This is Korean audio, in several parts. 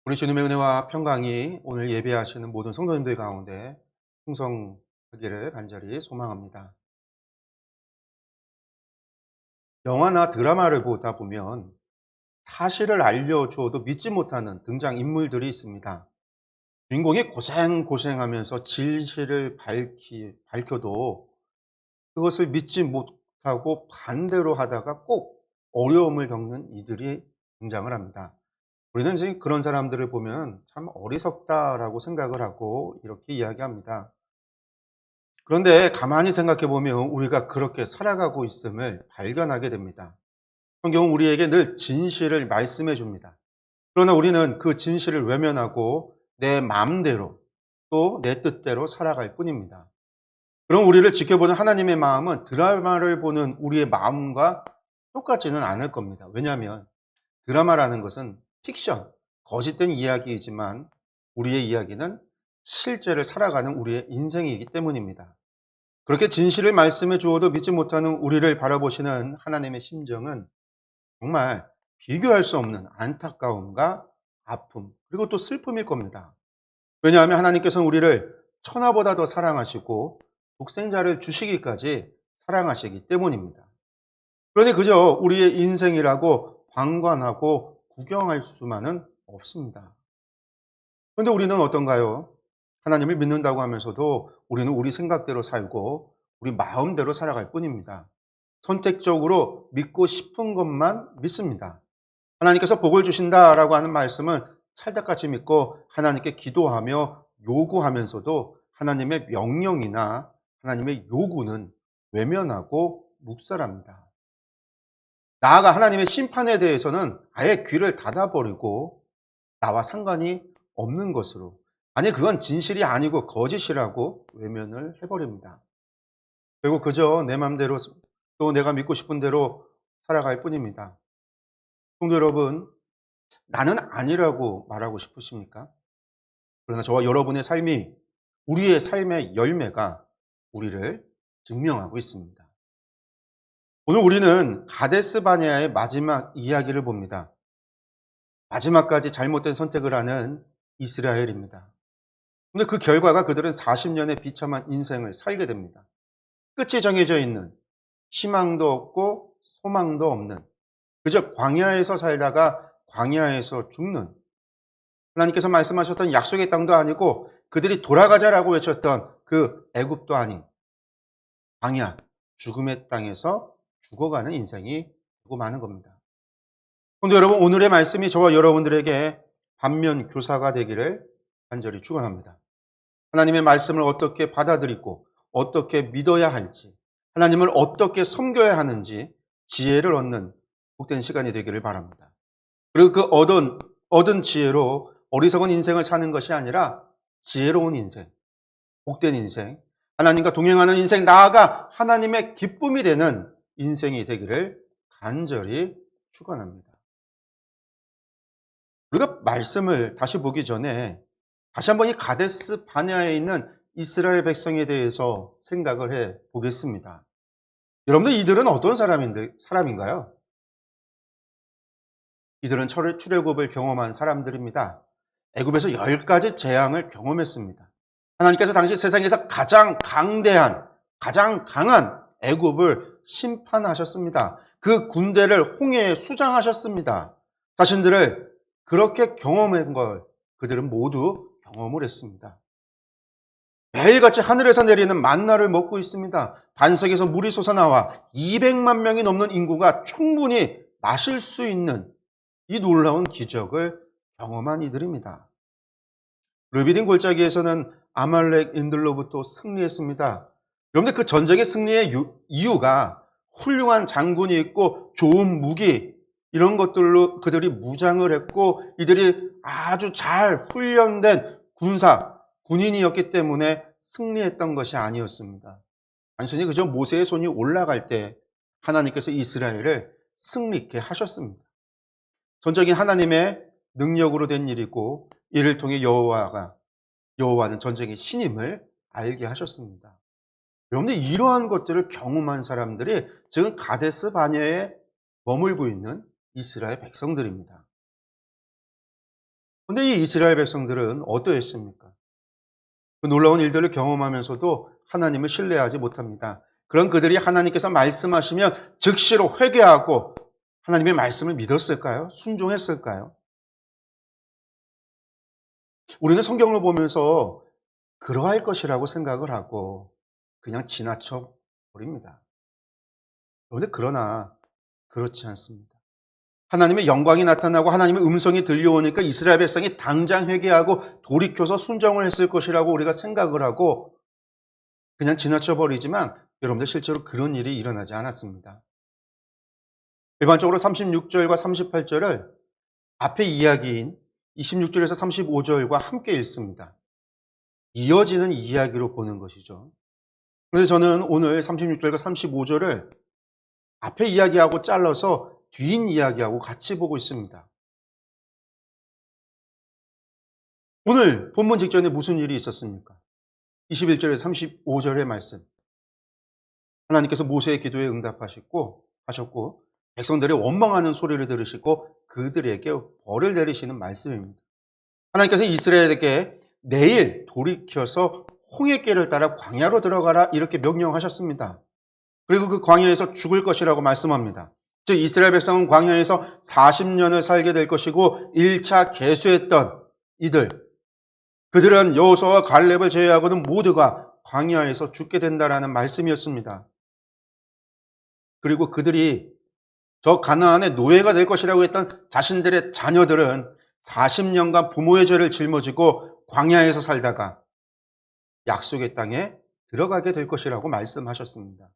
우리 주님의 은혜와 평강이 오늘 예배하시는 모든 성도님들 가운데 풍성하기를 간절히 소망합니다. 영화나 드라마를 보다 보면 사실을 알려주어도 믿지 못하는 등장인물들이 있습니다. 주인공이 고생하면서 진실을 밝혀도 그것을 믿지 못하고 반대로 하다가 꼭 어려움을 겪는 이들이 등장을 합니다. 우리는 이제 그런 사람들을 보면 참 어리석다라고 생각을 하고 이렇게 이야기합니다. 그런데 가만히 생각해 보면 우리가 그렇게 살아가고 있음을 발견하게 됩니다. 성경은 우리에게 늘 진실을 말씀해 줍니다. 그러나 우리는 그 진실을 외면하고 내 마음대로 또 내 뜻대로 살아갈 뿐입니다. 그럼 우리를 지켜보는 하나님의 마음은 드라마를 보는 우리의 마음과 똑같지는 않을 겁니다. 왜냐하면 드라마라는 것은 픽션, 거짓된 이야기이지만 우리의 이야기는 실제를 살아가는 우리의 인생이기 때문입니다. 그렇게 진실을 말씀해 주어도 믿지 못하는 우리를 바라보시는 하나님의 심정은 정말 비교할 수 없는 안타까움과 아픔, 그리고 또 슬픔일 겁니다. 왜냐하면 하나님께서는 우리를 천하보다 더 사랑하시고 독생자를 주시기까지 사랑하시기 때문입니다. 그러니 그저 우리의 인생이라고 방관하고 구경할 수만은 없습니다. 그런데 우리는 어떤가요? 하나님을 믿는다고 하면서도 우리는 우리 생각대로 살고 우리 마음대로 살아갈 뿐입니다. 선택적으로 믿고 싶은 것만 믿습니다. 하나님께서 복을 주신다라고 하는 말씀은 찰떡같이 믿고 하나님께 기도하며 요구하면서도 하나님의 명령이나 하나님의 요구는 외면하고 묵살합니다. 나아가 하나님의 심판에 대해서는 아예 귀를 닫아버리고 나와 상관이 없는 것으로, 아니 그건 진실이 아니고 거짓이라고 외면을 해버립니다. 결국 그저 내 맘대로 또 내가 믿고 싶은 대로 살아갈 뿐입니다. 성도 여러분, 나는 아니라고 말하고 싶으십니까? 그러나 저와 여러분의 삶이, 우리의 삶의 열매가 우리를 증명하고 있습니다. 오늘 우리는 가데스 바네아의 마지막 이야기를 봅니다. 마지막까지 잘못된 선택을 하는 이스라엘입니다. 근데 그 결과가 그들은 40년의 비참한 인생을 살게 됩니다. 끝이 정해져 있는, 희망도 없고 소망도 없는, 그저 광야에서 살다가 광야에서 죽는, 하나님께서 말씀하셨던 약속의 땅도 아니고 그들이 돌아가자라고 외쳤던 그 애굽도 아닌 광야, 죽음의 땅에서 죽어가는 인생이 되고 마는 겁니다. 그런데 여러분, 오늘의 말씀이 저와 여러분들에게 반면 교사가 되기를 간절히 축원합니다. 하나님의 말씀을 어떻게 받아들이고 어떻게 믿어야 할지, 하나님을 어떻게 섬겨야 하는지 지혜를 얻는 복된 시간이 되기를 바랍니다. 그리고 그 얻은 지혜로 어리석은 인생을 사는 것이 아니라 지혜로운 인생, 복된 인생, 하나님과 동행하는 인생, 나아가 하나님의 기쁨이 되는 인생이 되기를 간절히 축원합니다. 우리가 말씀을 다시 보기 전에 다시 한번 이 가데스 바네아에 있는 이스라엘 백성에 대해서 생각을 해 보겠습니다. 여러분들, 이들은 어떤 사람인가요? 이들은 출애굽을 경험한 사람들입니다. 애굽에서 10가지 재앙을 경험했습니다. 하나님께서 당시 세상에서 가장 강대한, 가장 강한 애굽을 심판하셨습니다. 그 군대를 홍해에 수장하셨습니다. 자신들을 그렇게 경험한 걸 그들은 모두 경험을 했습니다. 매일같이 하늘에서 내리는 만나를 먹고 있습니다. 반석에서 물이 솟아나와 200만 명이 넘는 인구가 충분히 마실 수 있는 이 놀라운 기적을 경험한 이들입니다. 르비딘 골짜기에서는 아말렉인들로부터 승리했습니다. 여러분들, 그 전쟁의 승리의 이유가 훌륭한 장군이 있고 좋은 무기, 이런 것들로 그들이 무장을 했고 이들이 아주 잘 훈련된 군인이었기 때문에 승리했던 것이 아니었습니다. 단순히 그저 모세의 손이 올라갈 때 하나님께서 이스라엘을 승리케 하셨습니다. 전적인 하나님의 능력으로 된 일이고 이를 통해 여호와는 전쟁의 신임을 알게 하셨습니다. 여러분들, 이러한 것들을 경험한 사람들이 지금 가데스 바네아에 머물고 있는 이스라엘 백성들입니다. 근데 이 이스라엘 백성들은 어떠했습니까? 그 놀라운 일들을 경험하면서도 하나님을 신뢰하지 못합니다. 그런 그들이 하나님께서 말씀하시면 즉시로 회개하고 하나님의 말씀을 믿었을까요? 순종했을까요? 우리는 성경을 보면서 그러할 것이라고 생각을 하고 그냥 지나쳐 버립니다. 그런데 그러나 그렇지 않습니다. 하나님의 영광이 나타나고 하나님의 음성이 들려오니까 이스라엘 백성이 당장 회개하고 돌이켜서 순종을 했을 것이라고 우리가 생각을 하고 그냥 지나쳐 버리지만 여러분들 실제로 그런 일이 일어나지 않았습니다. 일반적으로 36절과 38절을 앞의 이야기인 26절에서 35절과 함께 읽습니다. 이어지는 이야기로 보는 것이죠. 그런데 저는 오늘 36절과 35절을 앞에 이야기하고 잘라서 뒤 이야기하고 같이 보고 있습니다. 오늘 본문 직전에 무슨 일이 있었습니까? 21절에서 35절의 말씀. 하나님께서 모세의 기도에 응답하셨고 백성들의 원망하는 소리를 들으시고 그들에게 벌을 내리시는 말씀입니다. 하나님께서 이스라엘에게 내일 돌이켜서 홍해길을 따라 광야로 들어가라 이렇게 명령하셨습니다. 그리고 그 광야에서 죽을 것이라고 말씀합니다. 즉 이스라엘 백성은 광야에서 40년을 살게 될 것이고 1차 계수했던 이들 그들은 여호수아와 갈렙을 제외하고는 모두가 광야에서 죽게 된다라는 말씀이었습니다. 그리고 그들이 저 가나안의 노예가 될 것이라고 했던 자신들의 자녀들은 40년간 부모의 죄를 짊어지고 광야에서 살다가 약속의 땅에 들어가게 될 것이라고 말씀하셨습니다.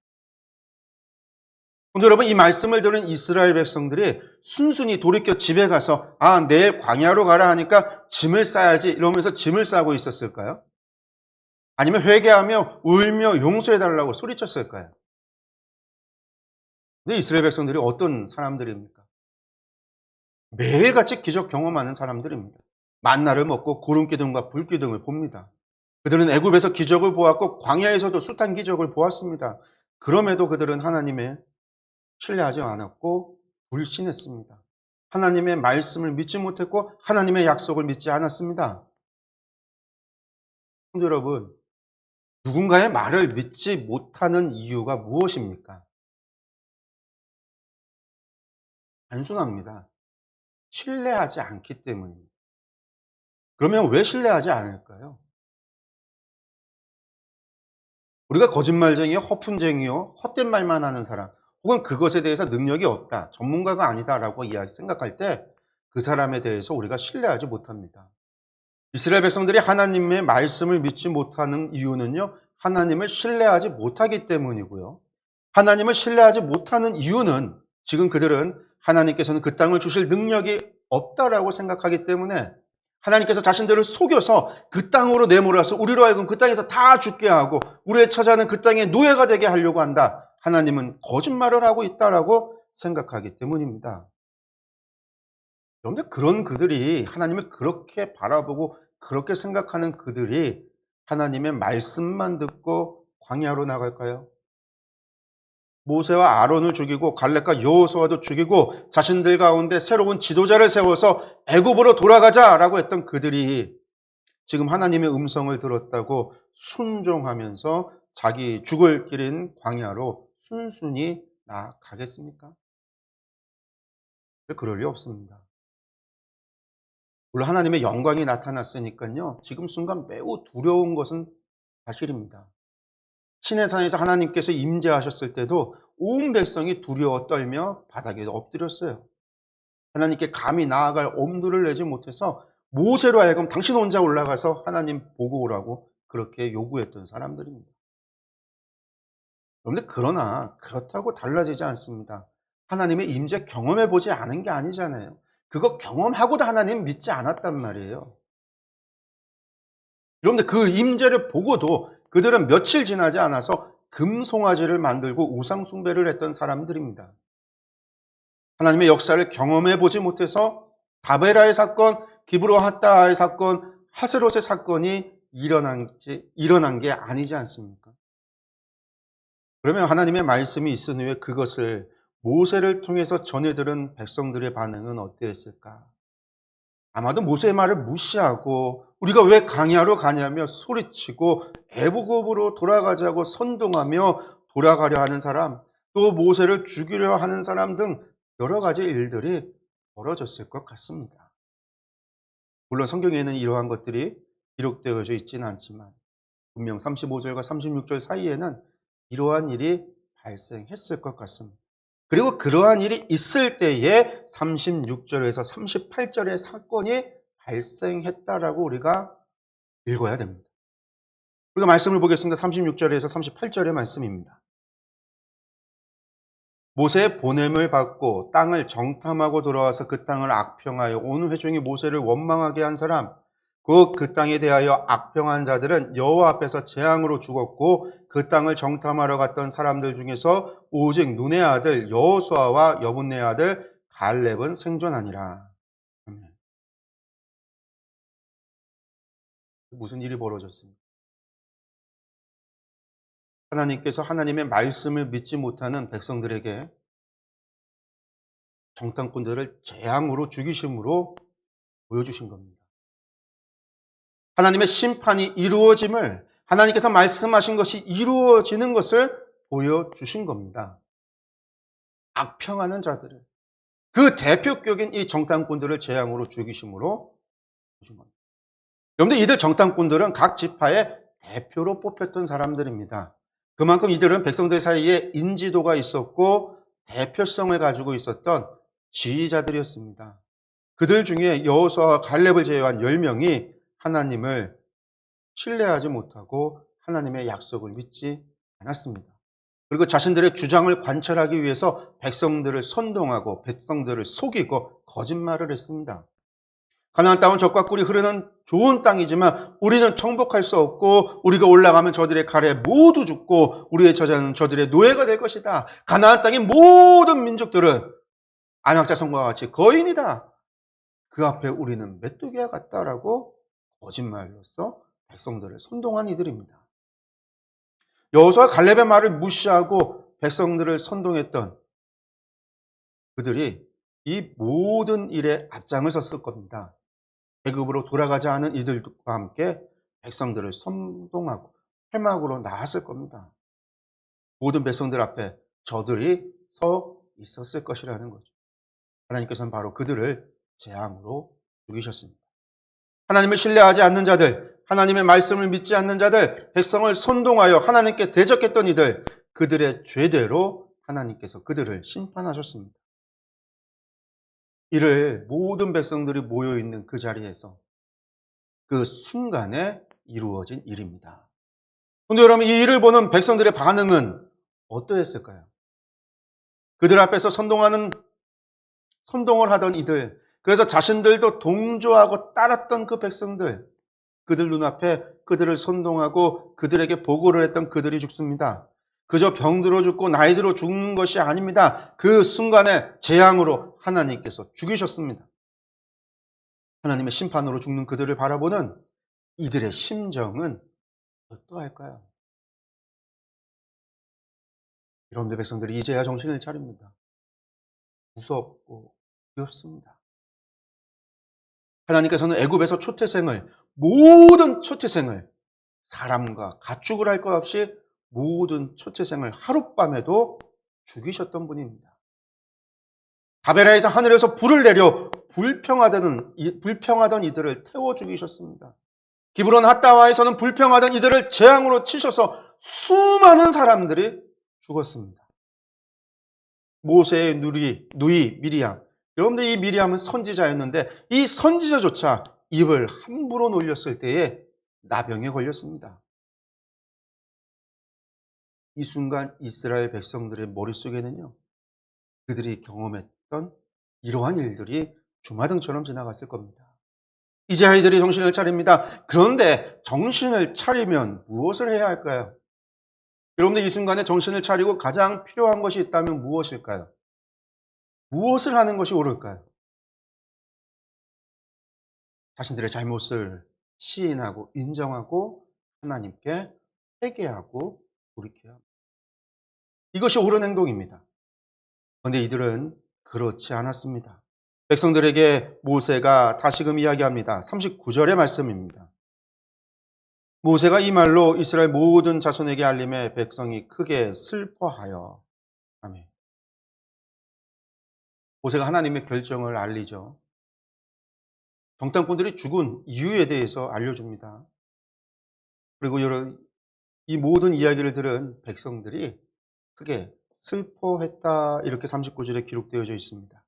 근데 여러분 이 말씀을 들은 이스라엘 백성들이 순순히 돌이켜 집에 가서 내일 광야로 가라 하니까 짐을 싸야지 이러면서 짐을 싸고 있었을까요? 아니면 회개하며 울며 용서해달라고 소리쳤을까요? 근데 이스라엘 백성들이 어떤 사람들입니까? 매일같이 기적 경험하는 사람들입니다. 만나를 먹고 구름기둥과 불기둥을 봅니다. 그들은 애굽에서 기적을 보았고 광야에서도 숱한 기적을 보았습니다. 그럼에도 그들은 하나님의 신뢰하지 않았고 불신했습니다. 하나님의 말씀을 믿지 못했고 하나님의 약속을 믿지 않았습니다. 성도 여러분, 누군가의 말을 믿지 못하는 이유가 무엇입니까? 단순합니다. 신뢰하지 않기 때문입니다. 그러면 왜 신뢰하지 않을까요? 우리가 거짓말쟁이요, 허푼쟁이요, 헛된 말만 하는 사람, 혹은 그것에 대해서 능력이 없다, 전문가가 아니다라고 생각할 때 그 사람에 대해서 우리가 신뢰하지 못합니다. 이스라엘 백성들이 하나님의 말씀을 믿지 못하는 이유는요, 하나님을 신뢰하지 못하기 때문이고요. 하나님을 신뢰하지 못하는 이유는 지금 그들은 하나님께서는 그 땅을 주실 능력이 없다라고 생각하기 때문에 하나님께서 자신들을 속여서 그 땅으로 내몰아서 우리로 하여금 그 땅에서 다 죽게 하고 우리의 처자는 그 땅의 노예가 되게 하려고 한다. 하나님은 거짓말을 하고 있다라고 생각하기 때문입니다. 그런데 그런 그들이 하나님을 그렇게 바라보고 그렇게 생각하는 그들이 하나님의 말씀만 듣고 광야로 나갈까요? 모세와 아론을 죽이고 갈렙과 여호수아도 죽이고 자신들 가운데 새로운 지도자를 세워서 애굽으로 돌아가자라고 했던 그들이 지금 하나님의 음성을 들었다고 순종하면서 자기 죽을 길인 광야로 순순히 나아가겠습니까? 그럴 리 없습니다. 물론 하나님의 영광이 나타났으니까요. 지금 순간 매우 두려운 것은 사실입니다. 시내산에서 하나님께서 임재하셨을 때도 온 백성이 두려워 떨며 바닥에 엎드렸어요. 하나님께 감히 나아갈 엄두를 내지 못해서 모세로 하여금 당신 혼자 올라가서 하나님 보고 오라고 그렇게 요구했던 사람들입니다. 그런데 그러나 그렇다고 달라지지 않습니다. 하나님의 임재 경험해 보지 않은 게 아니잖아요. 그거 경험하고도 하나님 믿지 않았단 말이에요. 여러분들 그 임재를 보고도 그들은 며칠 지나지 않아서 금송아지를 만들고 우상 숭배를 했던 사람들입니다. 하나님의 역사를 경험해 보지 못해서 다베라의 사건, 기브로 핫다의 사건, 하스롯의 사건이 일어난 게 아니지 않습니까? 그러면 하나님의 말씀이 있은 후에 그것을 모세를 통해서 전해 들은 백성들의 반응은 어땠을까? 아마도 모세의 말을 무시하고 우리가 왜 광야로 가냐며 소리치고 애굽으로 돌아가자고 선동하며 돌아가려 하는 사람, 또 모세를 죽이려 하는 사람 등 여러 가지 일들이 벌어졌을 것 같습니다. 물론 성경에는 이러한 것들이 기록되어져 있지는 않지만 분명 35절과 36절 사이에는 이러한 일이 발생했을 것 같습니다. 그리고 그러한 일이 있을 때에 36절에서 38절의 사건이 발생했다라고 우리가 읽어야 됩니다. 우리가 말씀을 보겠습니다. 36절에서 38절의 말씀입니다. 모세의 보냄을 받고 땅을 정탐하고 돌아와서 그 땅을 악평하여 온 회중이 모세를 원망하게 한 사람, 그 땅에 대하여 악평한 자들은 여호와 앞에서 재앙으로 죽었고 그 땅을 정탐하러 갔던 사람들 중에서 오직 눈의 아들 여호수아와 여분네 아들 갈렙은 생존하니라. 무슨 일이 벌어졌습니까? 하나님께서 하나님의 말씀을 믿지 못하는 백성들에게 정탐꾼들을 재앙으로 죽이심으로 보여주신 겁니다. 하나님의 심판이 이루어짐을, 하나님께서 말씀하신 것이 이루어지는 것을 보여주신 겁니다. 악평하는 자들을, 그 대표격인 이 정탐꾼들을 재앙으로 죽이심으로 주신 겁니다. 여러분들, 이들 정탐꾼들은 각 지파의 대표로 뽑혔던 사람들입니다. 그만큼 이들은 백성들 사이에 인지도가 있었고 대표성을 가지고 있었던 지휘자들이었습니다. 그들 중에 여호수아와 갈렙을 제외한 10명이 하나님을 신뢰하지 못하고 하나님의 약속을 믿지 않았습니다. 그리고 자신들의 주장을 관철하기 위해서 백성들을 선동하고 백성들을 속이고 거짓말을 했습니다. 가나안 땅은 젖과 꿀이 흐르는 좋은 땅이지만 우리는 정복할 수 없고 우리가 올라가면 저들의 칼에 모두 죽고 우리의 저자는 저들의 노예가 될 것이다. 가나안 땅의 모든 민족들은 안악자 성과 같이 거인이다. 그 앞에 우리는 메뚜기와 같다라고 거짓말로써 백성들을 선동한 이들입니다. 여호수아 갈렙의 말을 무시하고 백성들을 선동했던 그들이 이 모든 일에 앞장을 섰을 겁니다. 애굽으로 돌아가지 않은 이들과 함께 백성들을 선동하고 회막으로 나왔을 겁니다. 모든 백성들 앞에 저들이 서 있었을 것이라는 거죠. 하나님께서는 바로 그들을 재앙으로 죽이셨습니다. 하나님을 신뢰하지 않는 자들, 하나님의 말씀을 믿지 않는 자들, 백성을 선동하여 하나님께 대적했던 이들, 그들의 죄대로 하나님께서 그들을 심판하셨습니다. 이를 모든 백성들이 모여있는 그 자리에서 그 순간에 이루어진 일입니다. 그런데 여러분, 이 일을 보는 백성들의 반응은 어떠했을까요? 그들 앞에서 선동을 하던 이들, 그래서 자신들도 동조하고 따랐던 그 백성들, 그들 눈앞에 그들을 선동하고 그들에게 보고를 했던 그들이 죽습니다. 그저 병들어 죽고 나이 들어 죽는 것이 아닙니다. 그 순간에 재앙으로 하나님께서 죽이셨습니다. 하나님의 심판으로 죽는 그들을 바라보는 이들의 심정은 어떠할까요? 여러분들 백성들이 이제야 정신을 차립니다. 무섭고 두렵습니다. 하나님께서는 애굽에서 모든 초태생을 사람과 가축을 할 것 없이 모든 초태생을 하룻밤에도 죽이셨던 분입니다. 다베라에서 하늘에서 불을 내려 불평하던 이들을 태워 죽이셨습니다. 기브론 핫다와에서는 불평하던 이들을 재앙으로 치셔서 수많은 사람들이 죽었습니다. 모세의 누이 미리암. 여러분들, 이 미리암은 선지자였는데 이 선지자조차 입을 함부로 놀렸을 때에 나병에 걸렸습니다. 이 순간 이스라엘 백성들의 머릿속에는요, 그들이 경험했던 이러한 일들이 주마등처럼 지나갔을 겁니다. 이제 아이들이 정신을 차립니다. 그런데 정신을 차리면 무엇을 해야 할까요? 여러분들, 이 순간에 정신을 차리고 가장 필요한 것이 있다면 무엇일까요? 무엇을 하는 것이 옳을까요? 자신들의 잘못을 시인하고 인정하고 하나님께 회개하고 돌이켜야 합니다. 이것이 옳은 행동입니다. 그런데 이들은 그렇지 않았습니다. 백성들에게 모세가 다시금 이야기합니다. 39절의 말씀입니다. 모세가 이 말로 이스라엘 모든 자손에게 알림해 백성이 크게 슬퍼하여. 아멘. 모세가 하나님의 결정을 알리죠. 정탐꾼들이 죽은 이유에 대해서 알려줍니다. 그리고 이 모든 이야기를 들은 백성들이 크게 슬퍼했다, 이렇게 39절에 기록되어져 있습니다.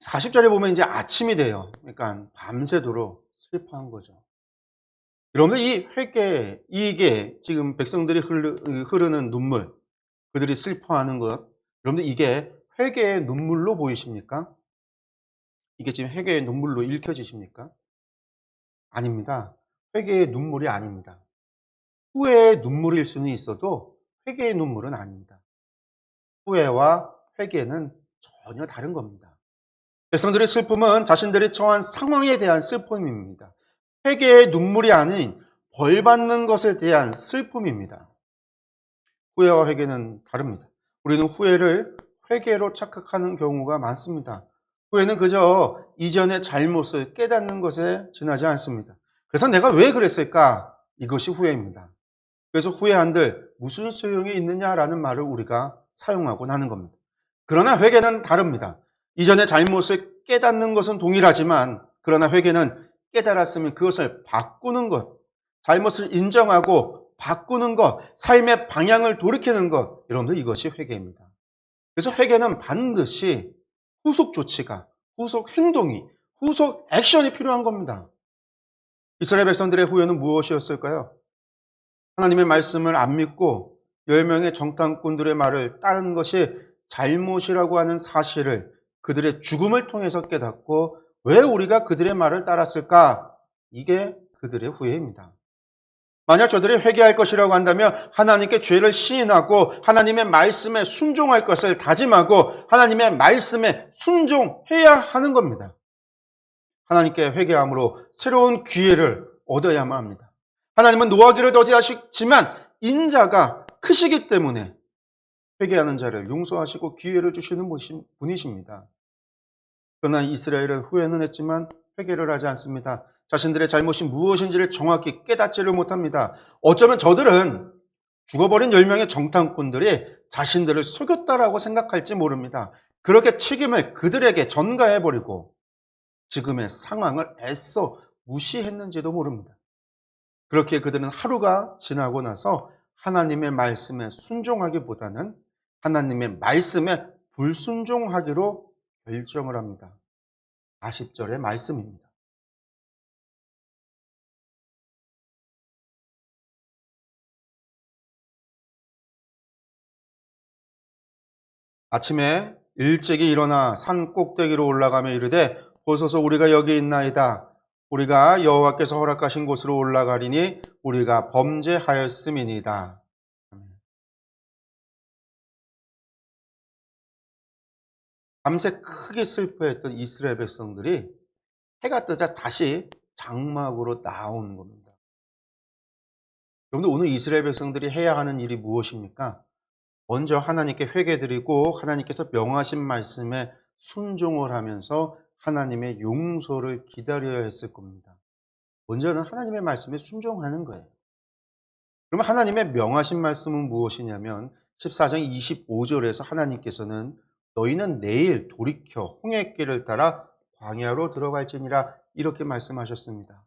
40절에 보면 이제 아침이 돼요. 그러니까 밤새도록 슬퍼한 거죠. 여러분들, 이 회개, 이게 지금 백성들이 흐르는 눈물, 그들이 슬퍼하는 것, 여러분들 이게 회개의 눈물로 보이십니까? 이게 지금 회개의 눈물로 읽혀지십니까? 아닙니다. 회개의 눈물이 아닙니다. 후회의 눈물일 수는 있어도 회개의 눈물은 아닙니다. 후회와 회개는 전혀 다른 겁니다. 백성들의 슬픔은 자신들이 처한 상황에 대한 슬픔입니다. 회개의 눈물이 아닌 벌 받는 것에 대한 슬픔입니다. 후회와 회개는 다릅니다. 우리는 후회를 회개로 착각하는 경우가 많습니다. 후회는 그저 이전의 잘못을 깨닫는 것에 지나지 않습니다. 그래서 내가 왜 그랬을까? 이것이 후회입니다. 그래서 후회한들 무슨 소용이 있느냐라는 말을 우리가 사용하고 나는 겁니다. 그러나 회개는 다릅니다. 이전의 잘못을 깨닫는 것은 동일하지만, 그러나 회개는 깨달았으면 그것을 바꾸는 것, 잘못을 인정하고 바꾸는 것, 삶의 방향을 돌이키는 것, 여러분들 이것이 회개입니다. 그래서 회개는 반드시 후속 조치가, 후속 행동이, 후속 액션이 필요한 겁니다. 이스라엘 백성들의 후회는 무엇이었을까요? 하나님의 말씀을 안 믿고 10명의 정탐꾼들의 말을 따른 것이 잘못이라고 하는 사실을 그들의 죽음을 통해서 깨닫고, 왜 우리가 그들의 말을 따랐을까? 이게 그들의 후회입니다. 만약 저들이 회개할 것이라고 한다면 하나님께 죄를 시인하고 하나님의 말씀에 순종할 것을 다짐하고 하나님의 말씀에 순종해야 하는 겁니다. 하나님께 회개함으로 새로운 기회를 얻어야만 합니다. 하나님은 노하기를 더디하시지만 인자가 크시기 때문에 회개하는 자를 용서하시고 기회를 주시는 분이십니다. 그러나 이스라엘은 후회는 했지만 회개를 하지 않습니다. 자신들의 잘못이 무엇인지를 정확히 깨닫지를 못합니다. 어쩌면 저들은 죽어버린 10명의 정탐꾼들이 자신들을 속였다라고 생각할지 모릅니다. 그렇게 책임을 그들에게 전가해버리고 지금의 상황을 애써 무시했는지도 모릅니다. 그렇게 그들은 하루가 지나고 나서 하나님의 말씀에 순종하기보다는 하나님의 말씀에 불순종하기로 결정을 합니다. 40절의 말씀입니다. 아침에 일찍이 일어나 산 꼭대기로 올라가며 이르되 보소서 우리가 여기 있나이다. 우리가 여호와께서 허락하신 곳으로 올라가리니 우리가 범죄하였음이니이다. 밤새 크게 슬퍼했던 이스라엘 백성들이 해가 뜨자 다시 장막으로 나오는 겁니다. 여러분들, 오늘 이스라엘 백성들이 해야 하는 일이 무엇입니까? 먼저 하나님께 회개드리고 하나님께서 명하신 말씀에 순종을 하면서 하나님의 용서를 기다려야 했을 겁니다. 먼저는 하나님의 말씀에 순종하는 거예요. 그러면 하나님의 명하신 말씀은 무엇이냐면 14장 25절에서 하나님께서는 너희는 내일 돌이켜 홍해길을 따라 광야로 들어갈지니라, 이렇게 말씀하셨습니다.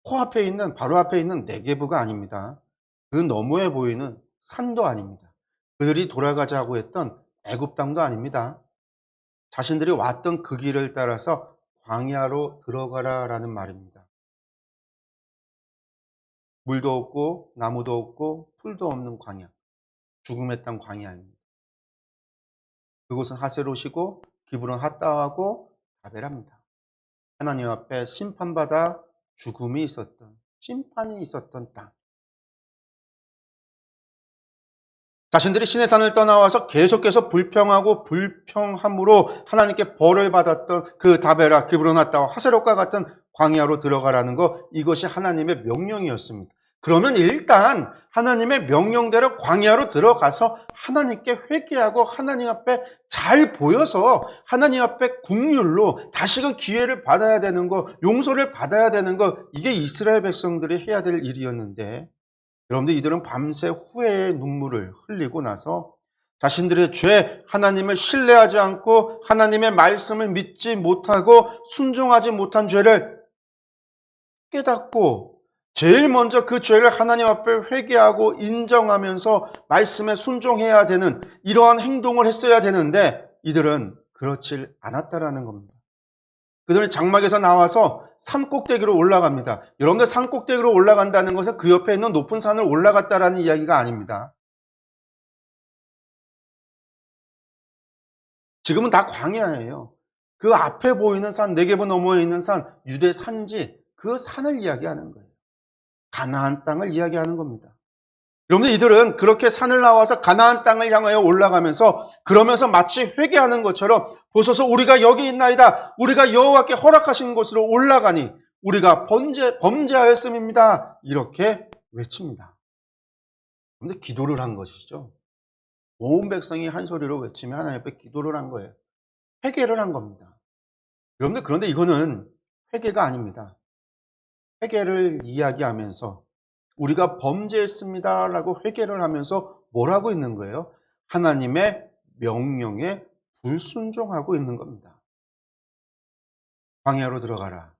코앞에 있는, 바로 앞에 있는 네게브가 아닙니다. 그 너머에 보이는 산도 아닙니다. 그들이 돌아가자고 했던 애굽 땅도 아닙니다. 자신들이 왔던 그 길을 따라서 광야로 들어가라라는 말입니다. 물도 없고 나무도 없고 풀도 없는 광야, 죽음의 땅 광야입니다. 그곳은 하세롯이고 기브론 핫다하고 다벨합니다. 하나님 앞에 심판받아 죽음이 있었던, 심판이 있었던 땅. 자신들이 시내산을 떠나와서 계속해서 불평하고 불평함으로 하나님께 벌을 받았던 그 다베라, 기브론 핫다와 하세롯과 같은 광야로 들어가라는 것, 이것이 하나님의 명령이었습니다. 그러면 일단 하나님의 명령대로 광야로 들어가서 하나님께 회개하고 하나님 앞에 잘 보여서 하나님 앞에 국률로 다시금 기회를 받아야 되는 거, 용서를 받아야 되는 거, 이게 이스라엘 백성들이 해야 될 일이었는데, 여러분들 이들은 밤새 후회의 눈물을 흘리고 나서 자신들의 죄, 하나님을 신뢰하지 않고 하나님의 말씀을 믿지 못하고 순종하지 못한 죄를 깨닫고 제일 먼저 그 죄를 하나님 앞에 회개하고 인정하면서 말씀에 순종해야 되는 이러한 행동을 했어야 되는데 이들은 그렇질 않았다라는 겁니다. 그들은 장막에서 나와서 산 꼭대기로 올라갑니다. 여러분들 산 꼭대기로 올라간다는 것은 그 옆에 있는 높은 산을 올라갔다라는 이야기가 아닙니다. 지금은 다 광야예요. 그 앞에 보이는 산, 네게브 너머에 있는 산, 유대 산지, 그 산을 이야기하는 거예요. 가나안 땅을 이야기하는 겁니다. 여러분들 이들은 그렇게 산을 나와서 가나안 땅을 향하여 올라가면서 그러면서 마치 회개하는 것처럼 보소서 우리가 여기 있나이다. 우리가 여호와께 허락하신 곳으로 올라가니 우리가 범죄하였음입니다. 이렇게 외칩니다. 그런데 기도를 한 것이죠. 온 백성이 한 소리로 외치며 하나님 앞에 기도를 한 거예요. 회개를 한 겁니다. 여러분들 그런데 이거는 회개가 아닙니다. 회개를 이야기하면서 우리가 범죄했습니다라고 회개를 하면서 뭘 하고 있는 거예요? 하나님의 명령에 불순종하고 있는 겁니다. 광야로 들어가라.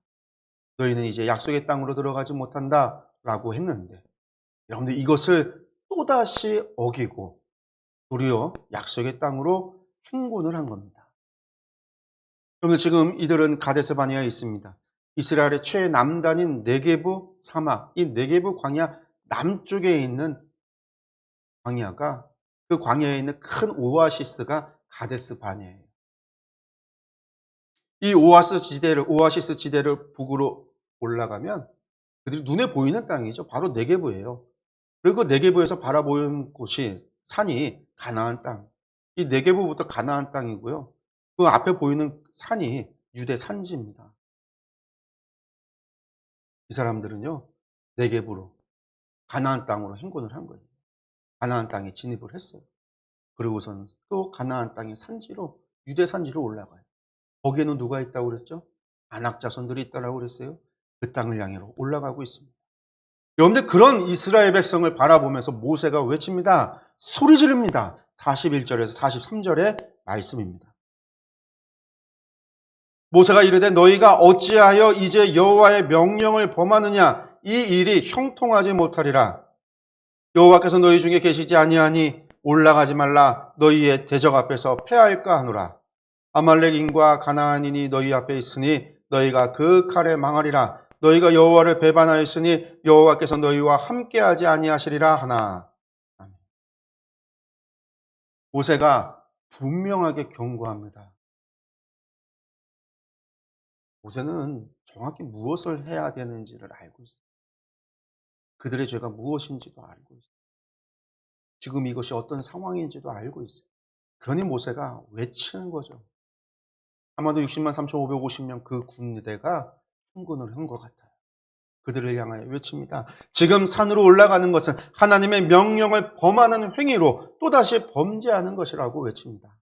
너희는 이제 약속의 땅으로 들어가지 못한다라고 했는데 여러분들 이것을 또다시 어기고 도리어 약속의 땅으로 행군을 한 겁니다. 여러분들 지금 이들은 가데스 바네아에 있습니다. 이스라엘의 최남단인 네게부 사막, 이 네게부 광야 남쪽에 있는 광야가 그 광야에 있는 큰 오아시스가 가데스 바네아예요. 이 오아시스 지대를 북으로 올라가면 그들이 눈에 보이는 땅이죠. 바로 네게부예요. 그리고 네게부에서 바라보는 곳이 산이 가나안 땅. 이 네게부부터 가나안 땅이고요. 그 앞에 보이는 산이 유대 산지입니다. 이 사람들은요, 네게부로 가나안 땅으로 행군을 한 거예요. 가나안 땅에 진입을 했어요. 그리고선 또 가나안 땅의 산지로 유대 산지로 올라가요. 거기에는 누가 있다고 그랬죠? 아낙 자손들이 있다라고 그랬어요. 그 땅을 향해로 올라가고 있습니다. 여러분들 그런 이스라엘 백성을 바라보면서 모세가 외칩니다. 소리 지릅니다. 41절에서 43절의 말씀입니다. 모세가 이르되 너희가 어찌하여 이제 여호와의 명령을 범하느냐 이 일이 형통하지 못하리라. 여호와께서 너희 중에 계시지 아니하니 올라가지 말라 너희의 대적 앞에서 패할까 하노라. 아말렉인과 가나안인이 너희 앞에 있으니 너희가 그 칼에 망하리라. 너희가 여호와를 배반하였으니 여호와께서 너희와 함께하지 아니하시리라 하나. 모세가 분명하게 경고합니다. 모세는 정확히 무엇을 해야 되는지를 알고 있어요. 그들의 죄가 무엇인지도 알고 있어요. 지금 이것이 어떤 상황인지도 알고 있어요. 그러니 모세가 외치는 거죠. 아마도 60만 3,550명 그 군대가 행군을 한 것 같아요. 그들을 향하여 외칩니다. 지금 산으로 올라가는 것은 하나님의 명령을 범하는 행위로 또다시 범죄하는 것이라고 외칩니다.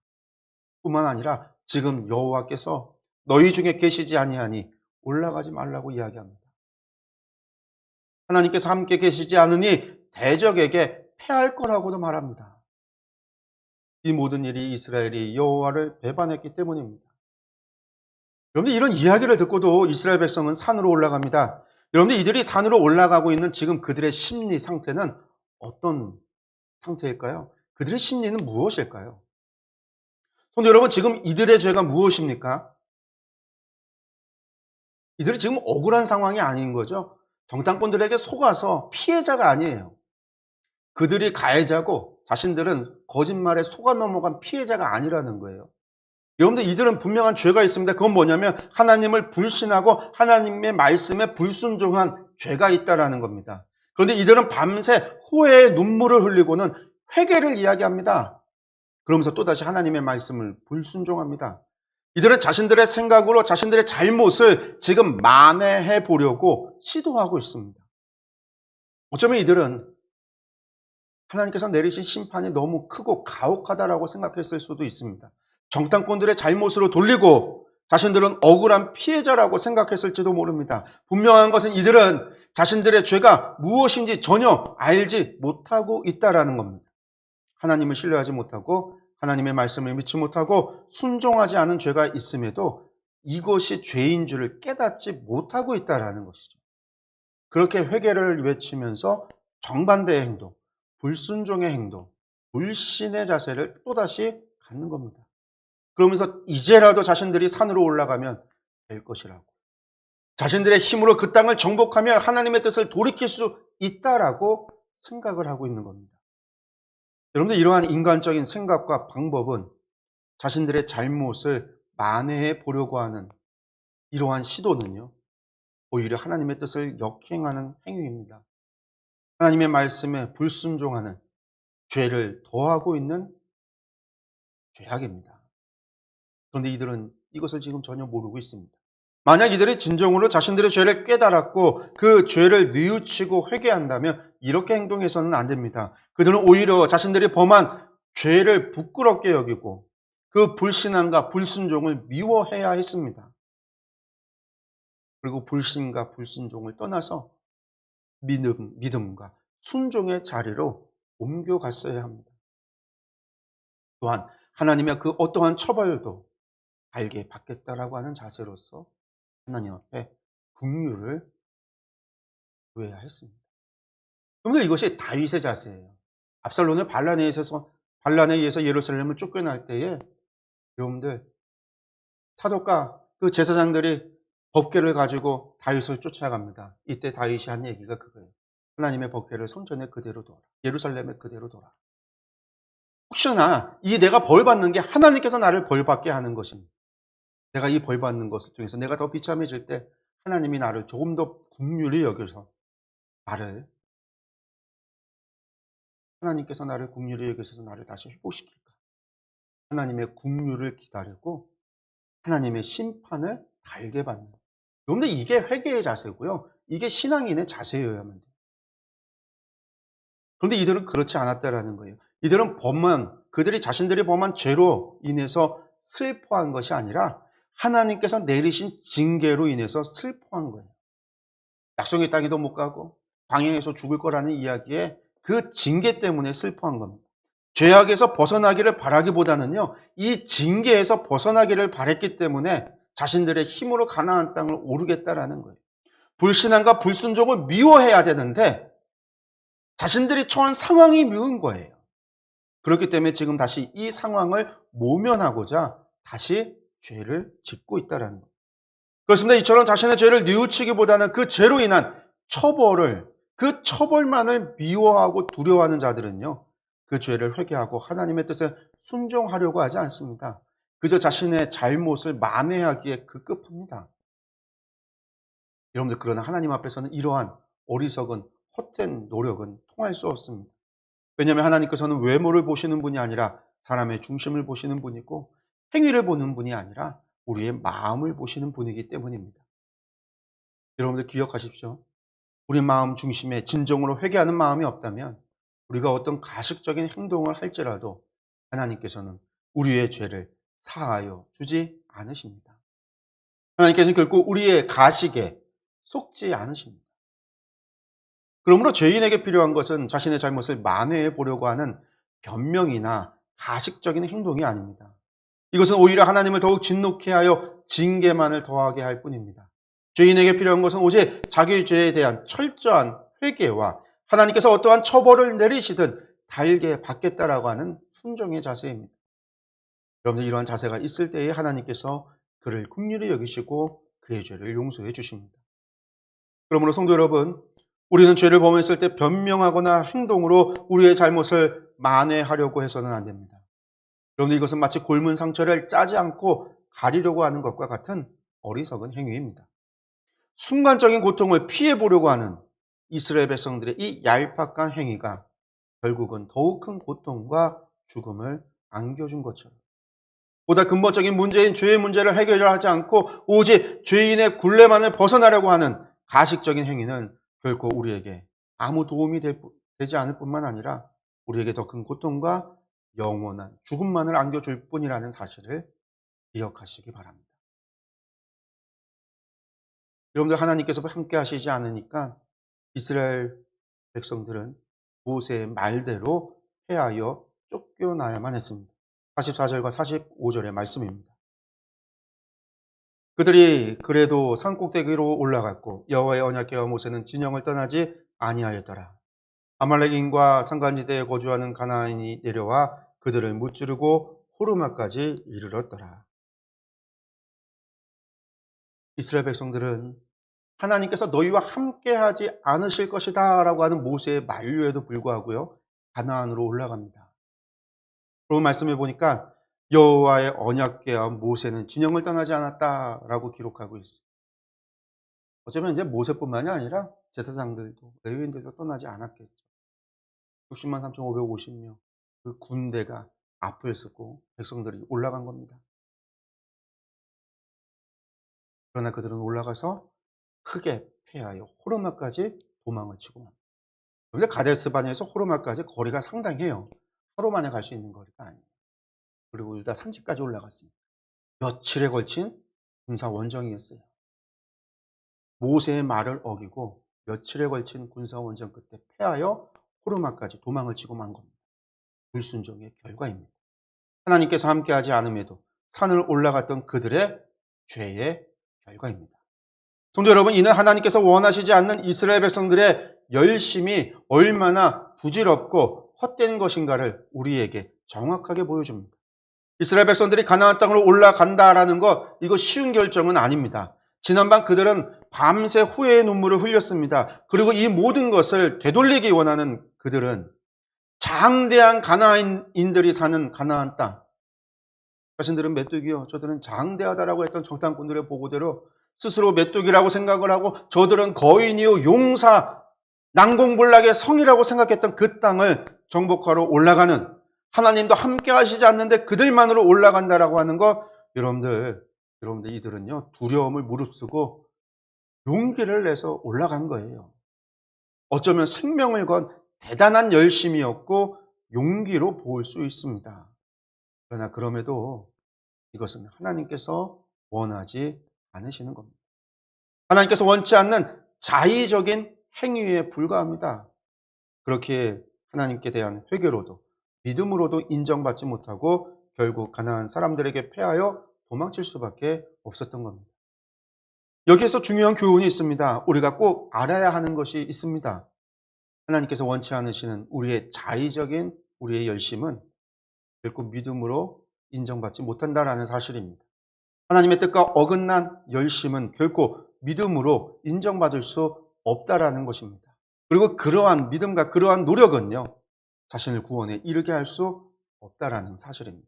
뿐만 아니라 지금 여호와께서 너희 중에 계시지 아니하니 올라가지 말라고 이야기합니다. 하나님께서 함께 계시지 않으니 대적에게 패할 거라고도 말합니다. 이 모든 일이 이스라엘이 여호와를 배반했기 때문입니다. 여러분들 이런 이야기를 듣고도 이스라엘 백성은 산으로 올라갑니다. 여러분들 이들이 산으로 올라가고 있는 지금 그들의 심리 상태는 어떤 상태일까요? 그들의 심리는 무엇일까요? 성도 여러분, 지금 이들의 죄가 무엇입니까? 이들이 지금 억울한 상황이 아닌 거죠. 정탐꾼들에게 속아서 피해자가 아니에요. 그들이 가해자고 자신들은 거짓말에 속아 넘어간 피해자가 아니라는 거예요. 여러분들 이들은 분명한 죄가 있습니다. 그건 뭐냐면 하나님을 불신하고 하나님의 말씀에 불순종한 죄가 있다라는 겁니다. 그런데 이들은 밤새 후회의 눈물을 흘리고는 회개를 이야기합니다. 그러면서 또다시 하나님의 말씀을 불순종합니다. 이들은 자신들의 생각으로 자신들의 잘못을 지금 만회해 보려고 시도하고 있습니다. 어쩌면 이들은 하나님께서 내리신 심판이 너무 크고 가혹하다라고 생각했을 수도 있습니다. 정탐꾼들의 잘못으로 돌리고 자신들은 억울한 피해자라고 생각했을지도 모릅니다. 분명한 것은 이들은 자신들의 죄가 무엇인지 전혀 알지 못하고 있다라는 겁니다. 하나님을 신뢰하지 못하고 하나님의 말씀을 믿지 못하고 순종하지 않은 죄가 있음에도 이것이 죄인 줄을 깨닫지 못하고 있다라는 것이죠. 그렇게 회개를 외치면서 정반대의 행동, 불순종의 행동, 불신의 자세를 또다시 갖는 겁니다. 그러면서 이제라도 자신들이 산으로 올라가면 될 것이라고, 자신들의 힘으로 그 땅을 정복하며 하나님의 뜻을 돌이킬 수 있다라고 생각을 하고 있는 겁니다. 여러분들, 이러한 인간적인 생각과 방법은 자신들의 잘못을 만회해 보려고 하는 이러한 시도는요, 오히려 하나님의 뜻을 역행하는 행위입니다. 하나님의 말씀에 불순종하는 죄를 더하고 있는 죄악입니다. 그런데 이들은 이것을 지금 전혀 모르고 있습니다. 만약 이들이 진정으로 자신들의 죄를 깨달았고 그 죄를 뉘우치고 회개한다면 이렇게 행동해서는 안 됩니다. 그들은 오히려 자신들이 범한 죄를 부끄럽게 여기고 그 불신앙과 불순종을 미워해야 했습니다. 그리고 불신과 불순종을 떠나서 믿음과 순종의 자리로 옮겨갔어야 합니다. 또한 하나님의 그 어떠한 처벌도 달게 받겠다라고 하는 자세로서 하나님 앞에 긍휼을 구해야 했습니다. 그런데 이것이 다윗의 자세예요. 압살롬의 반란에 의해서 예루살렘을 쫓겨날 때에 여러분들, 사독과 그 제사장들이 법궤를 가지고 다윗을 쫓아갑니다. 이때 다윗이 한 얘기가 그거예요. 하나님의 법궤를 성전에 그대로 둬라. 예루살렘에 그대로 둬라. 혹시나 이 내가 벌 받는 게 하나님께서 나를 벌 받게 하는 것입니다. 내가 이 벌 받는 것을 통해서 내가 더 비참해질 때 하나님이 나를 조금 더 긍휼히 여겨서 하나님께서 나를 긍휼히 여기셔서 나를 다시 회복시킬까? 하나님의 긍휼을 기다리고 하나님의 심판을 달게 받는. 여러분들, 이게 회개의 자세고요. 이게 신앙인의 자세여야만 돼요. 그런데 이들은 그렇지 않았다라는 거예요. 이들은 그들이 자신들이 범한 죄로 인해서 슬퍼한 것이 아니라 하나님께서 내리신 징계로 인해서 슬퍼한 거예요. 약속의 땅에도 못 가고 광야에서 죽을 거라는 이야기에 그 징계 때문에 슬퍼한 겁니다. 죄악에서 벗어나기를 바라기보다는요, 이 징계에서 벗어나기를 바랬기 때문에 자신들의 힘으로 가나안 땅을 오르겠다라는 거예요. 불신앙과 불순종을 미워해야 되는데 자신들이 처한 상황이 미운 거예요. 그렇기 때문에 지금 다시 이 상황을 모면하고자 다시 죄를 짓고 있다는 거예요. 그렇습니다. 이처럼 자신의 죄를 뉘우치기보다는 그 죄로 인한 그 처벌만을 미워하고 두려워하는 자들은요, 그 죄를 회개하고 하나님의 뜻에 순종하려고 하지 않습니다. 그저 자신의 잘못을 만회하기에 급급합니다. 여러분들, 그러나 하나님 앞에서는 이러한 어리석은 헛된 노력은 통할 수 없습니다. 왜냐하면 하나님께서는 외모를 보시는 분이 아니라 사람의 중심을 보시는 분이고 행위를 보는 분이 아니라 우리의 마음을 보시는 분이기 때문입니다. 여러분들 기억하십시오. 우리 마음 중심에 진정으로 회개하는 마음이 없다면 우리가 어떤 가식적인 행동을 할지라도 하나님께서는 우리의 죄를 사하여 주지 않으십니다. 하나님께서는 결코 우리의 가식에 속지 않으십니다. 그러므로 죄인에게 필요한 것은 자신의 잘못을 만회해 보려고 하는 변명이나 가식적인 행동이 아닙니다. 이것은 오히려 하나님을 더욱 진노케 하여 징계만을 더하게 할 뿐입니다. 죄인에게 필요한 것은 오직 자기 죄에 대한 철저한 회개와 하나님께서 어떠한 처벌을 내리시든 달게 받겠다라고 하는 순종의 자세입니다. 여러분들, 이러한 자세가 있을 때에 하나님께서 그를 긍휼히 여기시고 그의 죄를 용서해 주십니다. 그러므로 성도 여러분, 우리는 죄를 범했을 때 변명하거나 행동으로 우리의 잘못을 만회하려고 해서는 안 됩니다. 그런데 이것은 마치 곪은 상처를 짜지 않고 가리려고 하는 것과 같은 어리석은 행위입니다. 순간적인 고통을 피해보려고 하는 이스라엘 백성들의 이 얄팍한 행위가 결국은 더욱 큰 고통과 죽음을 안겨준 것처럼, 보다 근본적인 문제인 죄의 문제를 해결하지 않고 오직 죄인의 굴레만을 벗어나려고 하는 가식적인 행위는 결코 우리에게 아무 도움이 되지 않을 뿐만 아니라 우리에게 더 큰 고통과 영원한 죽음만을 안겨줄 뿐이라는 사실을 기억하시기 바랍니다. 여러분들, 하나님께서 함께 하시지 않으니까 이스라엘 백성들은 모세의 말대로 패하여 쫓겨나야만 했습니다. 44절과 45절의 말씀입니다. 그들이 그래도 산꼭대기로 올라갔고 여호와의 언약궤와 모세는 진영을 떠나지 아니하였더라. 아말렉인과 상간지대에 거주하는 가나안인이 내려와 그들을 무찌르고 호르마까지 이르렀더라. 이스라엘 백성들은 하나님께서 너희와 함께하지 않으실 것이다 라고 하는 모세의 만류에도 불구하고요, 가나안으로 올라갑니다. 그런 말씀해 보니까 여호와의 언약궤와 모세는 진영을 떠나지 않았다라고 기록하고 있어요. 어쩌면 이제 모세뿐만이 아니라 제사장들도 레위인들도 떠나지 않았겠죠. 60만 3,550명 그 군대가 앞을 쓰고 백성들이 올라간 겁니다. 그러나 그들은 올라가서 크게 패하여 호르마까지 도망을 치고 맙니다. 그런데 가데스바네에서 호르마까지 거리가 상당해요. 하루 만에 갈 수 있는 거리가 아니에요. 그리고 유다 산지까지 올라갔습니다. 며칠에 걸친 군사 원정이었어요. 모세의 말을 어기고 며칠에 걸친 군사 원정 끝에 패하여 호르마까지 도망을 치고 만 겁니다. 불순종의 결과입니다. 하나님께서 함께하지 않음에도 산을 올라갔던 그들의 죄의 결과입니다. 성도 여러분, 이는 하나님께서 원하시지 않는 이스라엘 백성들의 열심이 얼마나 부질없고 헛된 것인가를 우리에게 정확하게 보여줍니다. 이스라엘 백성들이 가나안 땅으로 올라간다라는 것, 이거 쉬운 결정은 아닙니다. 지난밤 그들은 밤새 후회의 눈물을 흘렸습니다. 그리고 이 모든 것을 되돌리기 원하는 그들은 장대한 가나안인들이 사는 가나안 땅, 자신들은 메뚜기요, 저들은 장대하다라고 했던 정탐꾼들의 보고대로 스스로 메뚜기라고 생각을 하고 저들은 거인이요 용사, 난공불락의 성이라고 생각했던 그 땅을 정복하러 올라가는, 하나님도 함께 하시지 않는데 그들만으로 올라간다라고 하는 것, 여러분들 이들은요 두려움을 무릅쓰고 용기를 내서 올라간 거예요. 어쩌면 생명을 건 대단한 열심이었고 용기로 볼 수 있습니다. 그러나 그럼에도 이것은 하나님께서 원하지 않으시는 겁니다. 하나님께서 원치 않는 자의적인 행위에 불과합니다. 그렇게 하나님께 대한 회개로도 믿음으로도 인정받지 못하고 결국 가나안 사람들에게 패하여 도망칠 수밖에 없었던 겁니다. 여기에서 중요한 교훈이 있습니다. 우리가 꼭 알아야 하는 것이 있습니다. 하나님께서 원치 않으시는 우리의 자의적인 우리의 열심은 결코 믿음으로 인정받지 못한다라는 사실입니다. 하나님의 뜻과 어긋난 열심은 결코 믿음으로 인정받을 수 없다라는 것입니다. 그리고 그러한 믿음과 그러한 노력은요, 자신을 구원에 이르게 할 수 없다라는 사실입니다.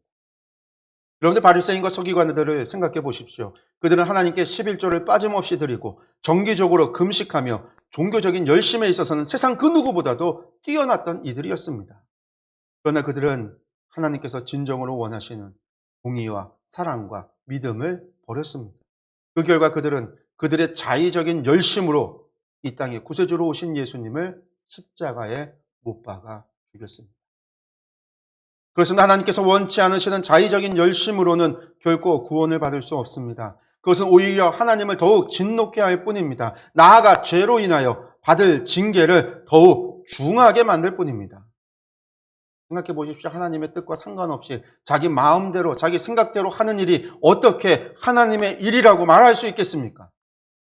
여러분들, 바리새인과 서기관들을 생각해 보십시오. 그들은 하나님께 11조를 빠짐없이 드리고 정기적으로 금식하며 종교적인 열심에 있어서는 세상 그 누구보다도 뛰어났던 이들이었습니다. 그러나 그들은 하나님께서 진정으로 원하시는 공의와 사랑과 믿음을 버렸습니다. 그 결과 그들은 그들의 자의적인 열심으로 이 땅에 구세주로 오신 예수님을 십자가에 못 박아 죽였습니다. 그렇습니다. 하나님께서 원치 않으시는 자의적인 열심으로는 결코 구원을 받을 수 없습니다. 그것은 오히려 하나님을 더욱 진노케 할 뿐입니다. 나아가 죄로 인하여 받을 징계를 더욱 중하게 만들 뿐입니다. 생각해 보십시오. 하나님의 뜻과 상관없이 자기 마음대로, 자기 생각대로 하는 일이 어떻게 하나님의 일이라고 말할 수 있겠습니까?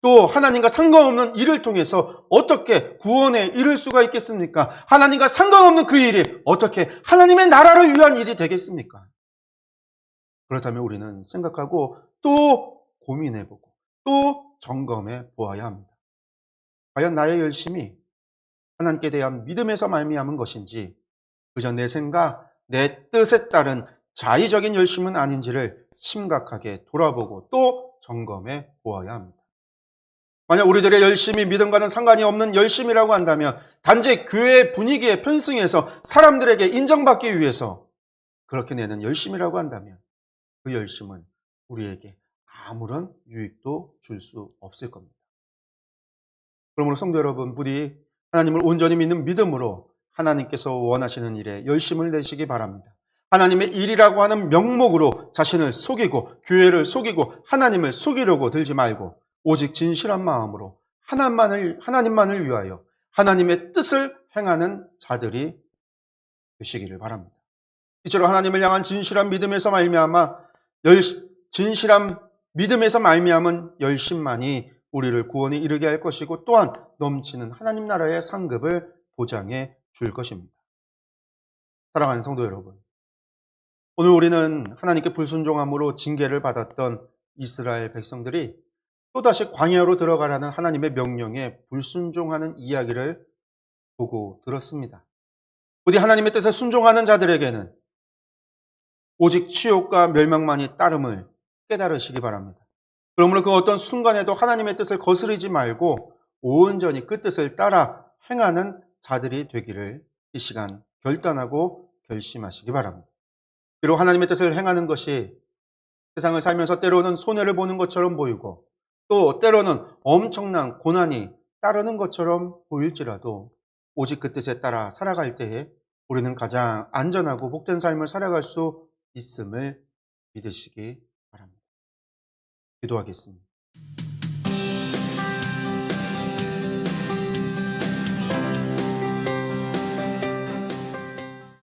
또 하나님과 상관없는 일을 통해서 어떻게 구원에 이를 수가 있겠습니까? 하나님과 상관없는 그 일이 어떻게 하나님의 나라를 위한 일이 되겠습니까? 그렇다면 우리는 생각하고 또 고민해보고 또 점검해 보아야 합니다. 과연 나의 열심이 하나님께 대한 믿음에서 말미암은 것인지, 그저 내 생각, 내 뜻에 따른 자의적인 열심은 아닌지를 심각하게 돌아보고 또 점검해 보아야 합니다. 만약 우리들의 열심이 믿음과는 상관이 없는 열심이라고 한다면, 단지 교회 분위기에 편승해서 사람들에게 인정받기 위해서 그렇게 내는 열심이라고 한다면 그 열심은 우리에게 아무런 유익도 줄 수 없을 겁니다. 그러므로 성도 여러분, 부디 하나님을 온전히 믿는 믿음으로 하나님께서 원하시는 일에 열심을 내시기 바랍니다. 하나님의 일이라고 하는 명목으로 자신을 속이고 교회를 속이고 하나님을 속이려고 들지 말고 오직 진실한 마음으로 하나님만을 위하여 하나님의 뜻을 행하는 자들이 되시기를 바랍니다. 이처럼 하나님을 향한 진실한 믿음에서 말미암아 진실한 믿음에서 말미암은 열심만이 우리를 구원에 이르게 할 것이고 또한 넘치는 하나님 나라의 상급을 보장해 줄 것입니다. 사랑하는 성도 여러분, 오늘 우리는 하나님께 불순종함으로 징계를 받았던 이스라엘 백성들이 또다시 광야로 들어가라는 하나님의 명령에 불순종하는 이야기를 보고 들었습니다. 부디 하나님의 뜻에 순종하는 자들에게는 오직 치욕과 멸망만이 따름을 깨달으시기 바랍니다. 그러므로 그 어떤 순간에도 하나님의 뜻을 거스르지 말고 온전히 그 뜻을 따라 행하는 자들이 되기를 이 시간 결단하고 결심하시기 바랍니다. 비록 하나님의 뜻을 행하는 것이 세상을 살면서 때로는 손해를 보는 것처럼 보이고 또 때로는 엄청난 고난이 따르는 것처럼 보일지라도 오직 그 뜻에 따라 살아갈 때에 우리는 가장 안전하고 복된 삶을 살아갈 수 있음을 믿으시기 바랍니다. 기도하겠습니다.